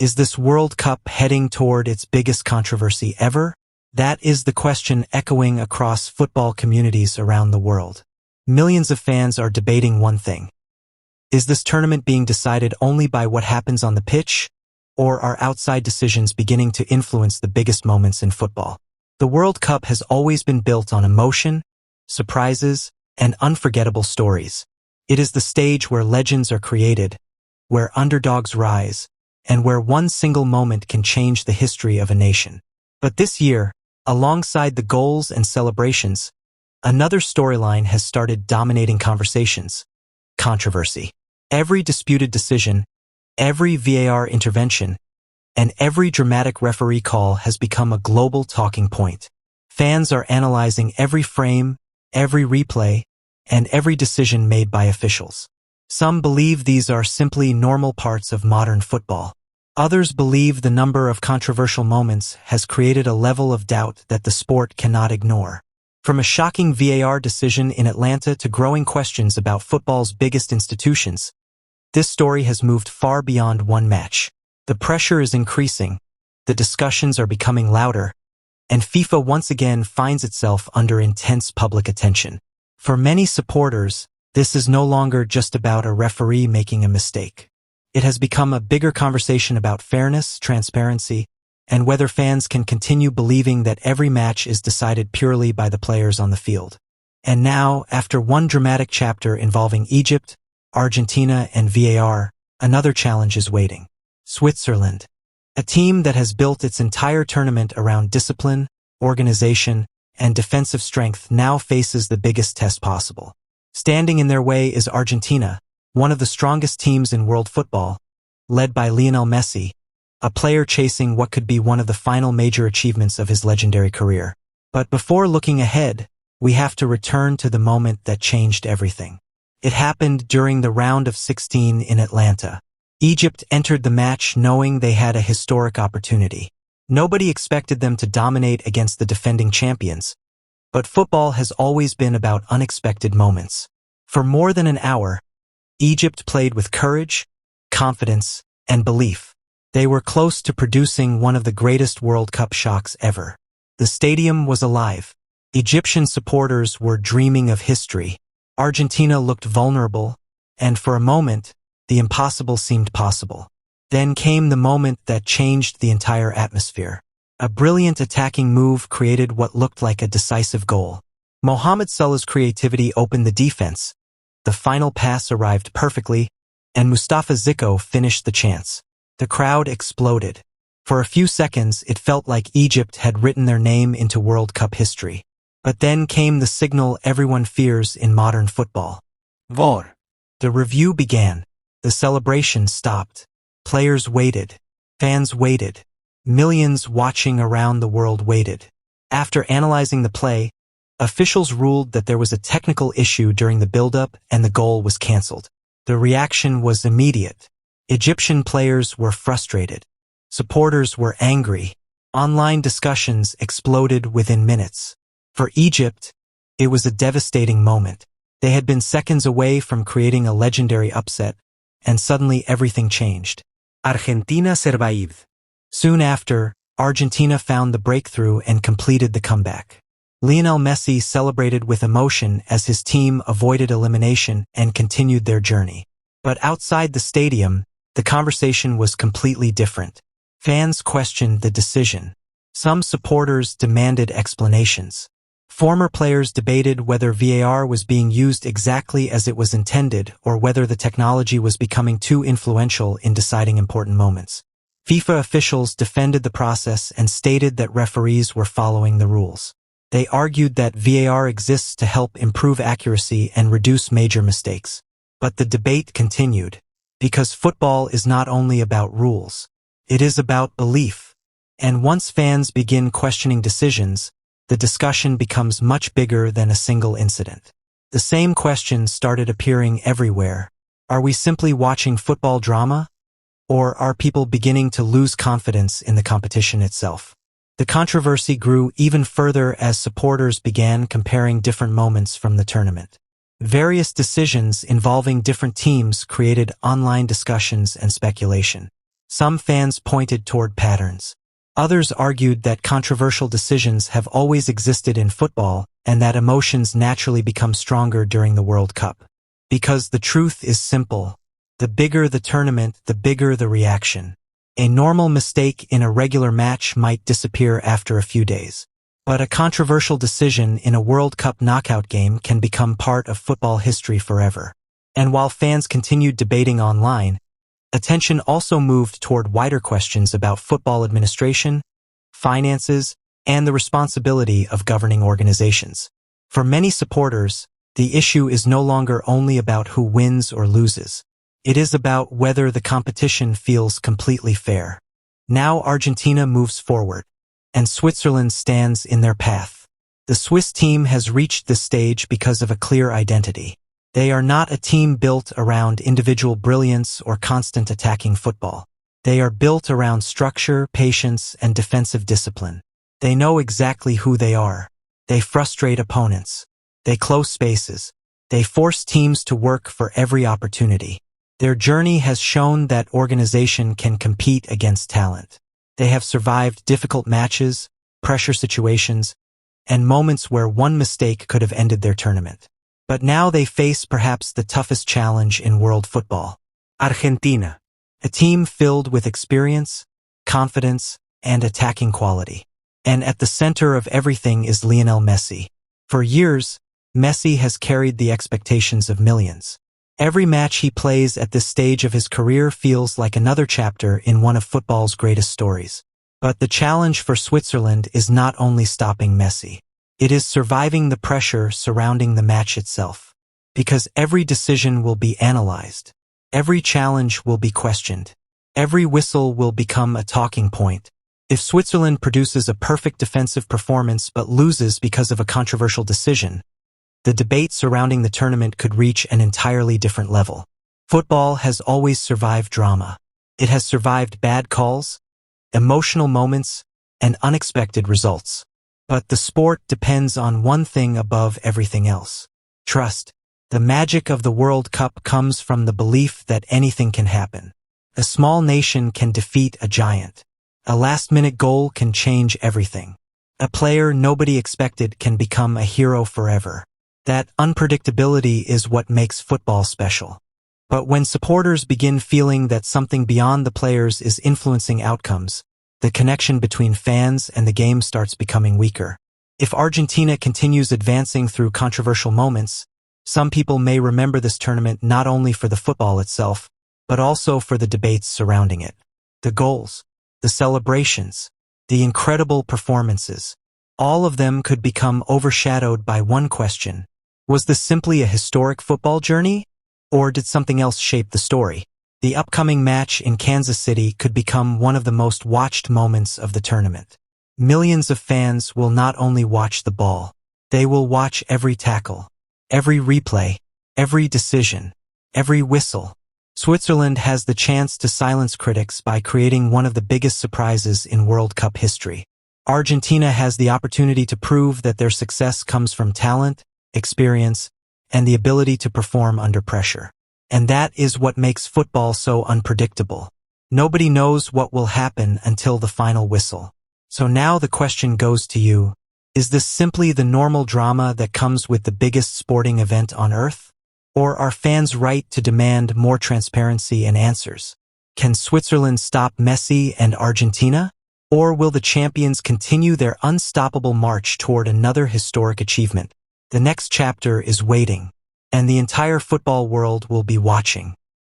Is this World Cup heading toward its biggest controversy ever? That is the question echoing across football communities around the world. Millions of fans are debating one thing. Is this tournament being decided only by what happens on the pitch, or are outside decisions beginning to influence the biggest moments in football? The World Cup has always been built on emotion, surprises, and unforgettable stories. It is the stage where legends are created, where underdogs rise, and where one single moment can change the history of a nation. But this year, alongside the goals and celebrations, another storyline has started dominating conversations: controversy. Every disputed decision, every VAR intervention, and every dramatic referee call has become a global talking point. Fans are analyzing every frame, every replay, and every decision made by officials. Some believe these are simply normal parts of modern football. Others believe the number of controversial moments has created a level of doubt that the sport cannot ignore. From a shocking VAR decision in Atlanta to growing questions about football's biggest institutions, this story has moved far beyond one match. The pressure is increasing, the discussions are becoming louder, and FIFA once again finds itself under intense public attention. For many supporters, this is no longer just about a referee making a mistake. It has become a bigger conversation about fairness, transparency, and whether fans can continue believing that every match is decided purely by the players on the field. And now, after one dramatic chapter involving Egypt, Argentina, and VAR, another challenge is waiting. Switzerland, a team that has built its entire tournament around discipline, organization, and defensive strength, now faces the biggest test possible. Standing in their way is Argentina, one of the strongest teams in world football, led by Lionel Messi, a player chasing what could be one of the final major achievements of his legendary career. But before looking ahead, we have to return to the moment that changed everything. It happened during the round of 16 in Atlanta. Egypt entered the match knowing they had a historic opportunity. Nobody expected them to dominate against the defending champions, but football has always been about unexpected moments. For more than an hour, Egypt played with courage, confidence, and belief. They were close to producing one of the greatest World Cup shocks ever. The stadium was alive. Egyptian supporters were dreaming of history. Argentina looked vulnerable, and for a moment, the impossible seemed possible. Then came the moment that changed the entire atmosphere. A brilliant attacking move created what looked like a decisive goal. Mohamed Salah's creativity opened the defense. The final pass arrived perfectly, and Mustafa Zico finished the chance. The crowd exploded. For a few seconds, it felt like Egypt had written their name into World Cup history. But then came the signal everyone fears in modern football. VAR. The review began. The celebration stopped. Players waited. Fans waited. Millions watching around the world waited. After analyzing the play, officials ruled that there was a technical issue during the build-up and the goal was cancelled. The reaction was immediate. Egyptian players were frustrated. Supporters were angry. Online discussions exploded within minutes. For Egypt, it was a devastating moment. They had been seconds away from creating a legendary upset, and suddenly everything changed. Argentina survived. Soon after, Argentina found the breakthrough and completed the comeback. Lionel Messi celebrated with emotion as his team avoided elimination and continued their journey. But outside the stadium, the conversation was completely different. Fans questioned the decision. Some supporters demanded explanations. Former players debated whether VAR was being used exactly as it was intended or whether the technology was becoming too influential in deciding important moments. FIFA officials defended the process and stated that referees were following the rules. They argued that VAR exists to help improve accuracy and reduce major mistakes. But the debate continued, because football is not only about rules. It is about belief. And once fans begin questioning decisions, the discussion becomes much bigger than a single incident. The same questions started appearing everywhere. Are we simply watching football drama? Or are people beginning to lose confidence in the competition itself? The controversy grew even further as supporters began comparing different moments from the tournament. Various decisions involving different teams created online discussions and speculation. Some fans pointed toward patterns. Others argued that controversial decisions have always existed in football and that emotions naturally become stronger during the World Cup. Because the truth is simple. The bigger the tournament, the bigger the reaction. A normal mistake in a regular match might disappear after a few days. But a controversial decision in a World Cup knockout game can become part of football history forever. And while fans continued debating online, attention also moved toward wider questions about football administration, finances, and the responsibility of governing organizations. For many supporters, the issue is no longer only about who wins or loses. It is about whether the competition feels completely fair. Now Argentina moves forward, and Switzerland stands in their path. The Swiss team has reached this stage because of a clear identity. They are not a team built around individual brilliance or constant attacking football. They are built around structure, patience, and defensive discipline. They know exactly who they are. They frustrate opponents. They close spaces. They force teams to work for every opportunity. Their journey has shown that organization can compete against talent. They have survived difficult matches, pressure situations, and moments where one mistake could have ended their tournament. But now they face perhaps the toughest challenge in world football. Argentina, a team filled with experience, confidence, and attacking quality. And at the center of everything is Lionel Messi. For years, Messi has carried the expectations of millions. Every match he plays at this stage of his career feels like another chapter in one of football's greatest stories. But the challenge for Switzerland is not only stopping Messi. It is surviving the pressure surrounding the match itself. Because every decision will be analyzed. Every challenge will be questioned. Every whistle will become a talking point. If Switzerland produces a perfect defensive performance but loses because of a controversial decision, the debate surrounding the tournament could reach an entirely different level. Football has always survived drama. It has survived bad calls, emotional moments, and unexpected results. But the sport depends on one thing above everything else: trust. The magic of the World Cup comes from the belief that anything can happen. A small nation can defeat a giant. A last-minute goal can change everything. A player nobody expected can become a hero forever. That unpredictability is what makes football special. But when supporters begin feeling that something beyond the players is influencing outcomes, the connection between fans and the game starts becoming weaker. If Argentina continues advancing through controversial moments, some people may remember this tournament not only for the football itself, but also for the debates surrounding it. The goals, the celebrations, the incredible performances, all of them could become overshadowed by one question: was this simply a historic football journey? Or did something else shape the story? The upcoming match in Kansas City could become one of the most watched moments of the tournament. Millions of fans will not only watch the ball, they will watch every tackle, every replay, every decision, every whistle. Switzerland has the chance to silence critics by creating one of the biggest surprises in World Cup history. Argentina has the opportunity to prove that their success comes from talent, experience, and the ability to perform under pressure. And that is what makes football so unpredictable. Nobody knows what will happen until the final whistle. So now the question goes to you: is this simply the normal drama that comes with the biggest sporting event on earth? Or are fans right to demand more transparency and answers? Can Switzerland stop Messi and Argentina? Or will the champions continue their unstoppable march toward another historic achievement? The next chapter is waiting, and the entire football world will be watching.